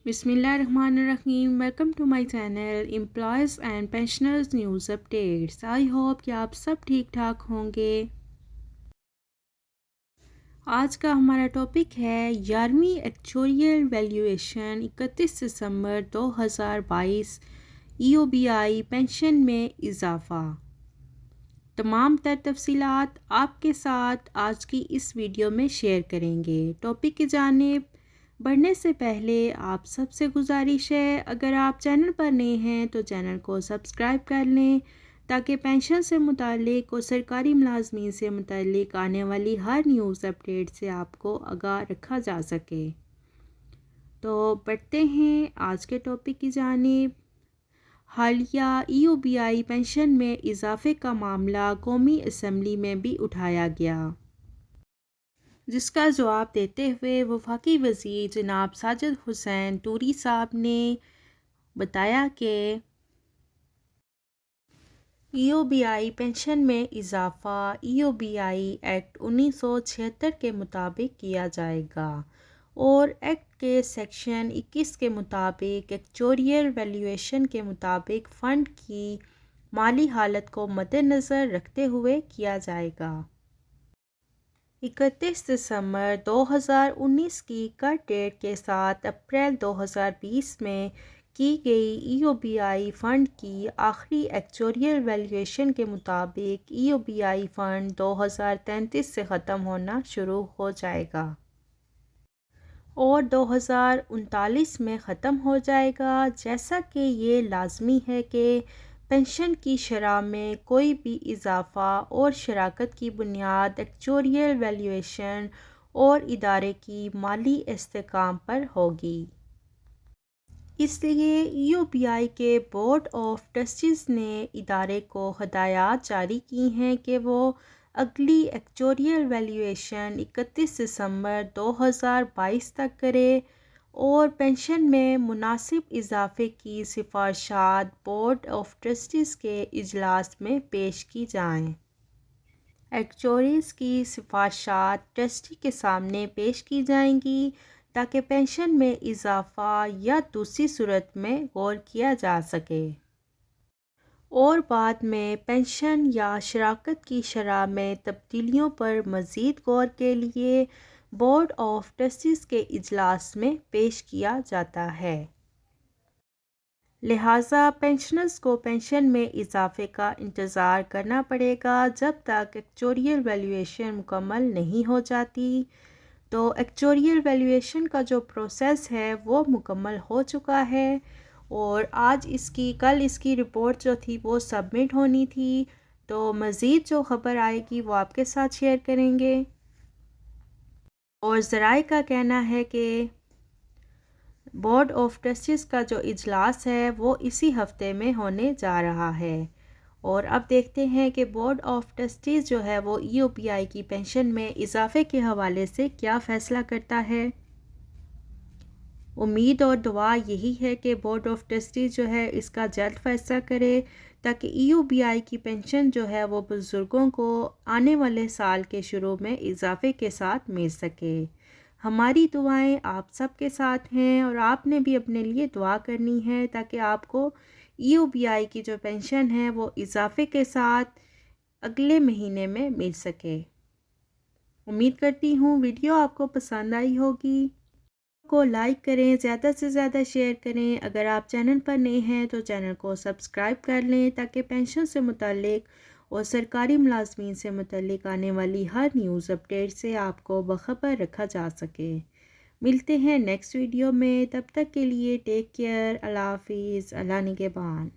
بسم اللہ الرحمن الرحیم. Welcome to my channel employees and pensioners news updates. I hope کہ آپ سب ٹھیک ٹھاک ہوں گے. آج کا ہمارا ٹاپک ہے 11ویں ایکچوریل ویلیویشن 31 دسمبر 2022 EOBI پینشن میں اضافہ. تمام تر تفصیلات آپ کے ساتھ آج کی اس ویڈیو میں شیئر کریں گے. ٹاپک کی جانب بڑھنے سے پہلے آپ سب سے گزارش ہے، اگر آپ چینل پر نئے ہیں تو چینل کو سبسکرائب کر لیں تاکہ پینشن سے متعلق اور سرکاری ملازمین سے متعلق آنے والی ہر نیوز اپڈیٹ سے آپ کو آگاہ رکھا جا سکے. تو بڑھتے ہیں آج کے ٹاپک کی جانب. حالیہ EOBI پینشن میں اضافے کا معاملہ قومی اسمبلی میں بھی اٹھایا گیا، جس کا جواب دیتے ہوئے وفاقی وزیر جناب ساجد حسین ٹوری صاحب نے بتایا کہ EOBI پینشن میں اضافہ EOBI ایکٹ 1976 کے مطابق کیا جائے گا اور ایکٹ کے سیکشن 21 کے مطابق ایکچوریل ویلیویشن کے مطابق فنڈ کی مالی حالت کو مد نظر رکھتے ہوئے کیا جائے گا. 31 دسمبر 2019 کی کٹ ڈیٹ کے ساتھ اپریل 2020 میں کی گئی EOBI فنڈ کی آخری ایکچوریل ویلیویشن کے مطابق EOBI فنڈ 2033 سے ختم ہونا شروع ہو جائے گا اور 2039 میں ختم ہو جائے گا. جیسا کہ یہ لازمی ہے کہ پینشن کی شرح میں کوئی بھی اضافہ اور شراکت کی بنیاد ایکچوریل ویلیویشن اور ادارے کی مالی استحکام پر ہوگی. اس لیے EOBI کے بورڈ آف ٹرسٹیز نے ادارے کو ہدایات جاری کی ہیں کہ وہ اگلی ایکچوریل ویلیویشن 31 دسمبر 2022 تک کرے اور پینشن میں مناسب اضافے کی سفارشات بورڈ آف ٹرسٹیز کے اجلاس میں پیش کی جائیں. ایکچوریز کی سفارشات ٹرسٹی کے سامنے پیش کی جائیں گی تاکہ پینشن میں اضافہ یا دوسری صورت میں غور کیا جا سکے اور بعد میں پینشن یا شراکت کی شرح میں تبدیلیوں پر مزید غور کے لیے بورڈ آف ٹرسٹیز کے اجلاس میں پیش کیا جاتا ہے. لہٰذا پینشنرز کو پینشن میں اضافے کا انتظار کرنا پڑے گا جب تک ایکچوریل ویلیویشن مکمل نہیں ہو جاتی. تو ایکچوریل ویلیویشن کا جو پروسیس ہے وہ مکمل ہو چکا ہے اور کل اس کی رپورٹ جو تھی وہ سبمٹ ہونی تھی. تو مزید جو خبر آئے گی وہ آپ کے ساتھ شیئر کریں گے اور ذرائع کا کہنا ہے کہ بورڈ آف ٹرسٹیز کا جو اجلاس ہے وہ اسی ہفتے میں ہونے جا رہا ہے. اور اب دیکھتے ہیں کہ بورڈ آف ٹرسٹیز جو ہے وہ EOBI کی پینشن میں اضافے کے حوالے سے کیا فیصلہ کرتا ہے. امید اور دعا یہی ہے کہ بورڈ آف ٹرسٹیز جو ہے اس کا جلد فیصلہ کرے تاکہ EOBI کی پینشن جو ہے وہ بزرگوں کو آنے والے سال کے شروع میں اضافے کے ساتھ مل سکے. ہماری دعائیں آپ سب کے ساتھ ہیں اور آپ نے بھی اپنے لیے دعا کرنی ہے تاکہ آپ کو EOBI کی جو پینشن ہے وہ اضافے کے ساتھ اگلے مہینے میں مل سکے. امید کرتی ہوں ویڈیو آپ کو پسند آئی ہوگی. کو لائک کریں، زیادہ سے زیادہ شیئر کریں. اگر آپ چینل پر نئے ہیں تو چینل کو سبسکرائب کر لیں تاکہ پینشن سے متعلق اور سرکاری ملازمین سے متعلق آنے والی ہر نیوز اپڈیٹ سے آپ کو باخبر رکھا جا سکے. ملتے ہیں نیکسٹ ویڈیو میں، تب تک کے لیے ٹیک کیئر. اللہ حافظ. اللہ نگہبان.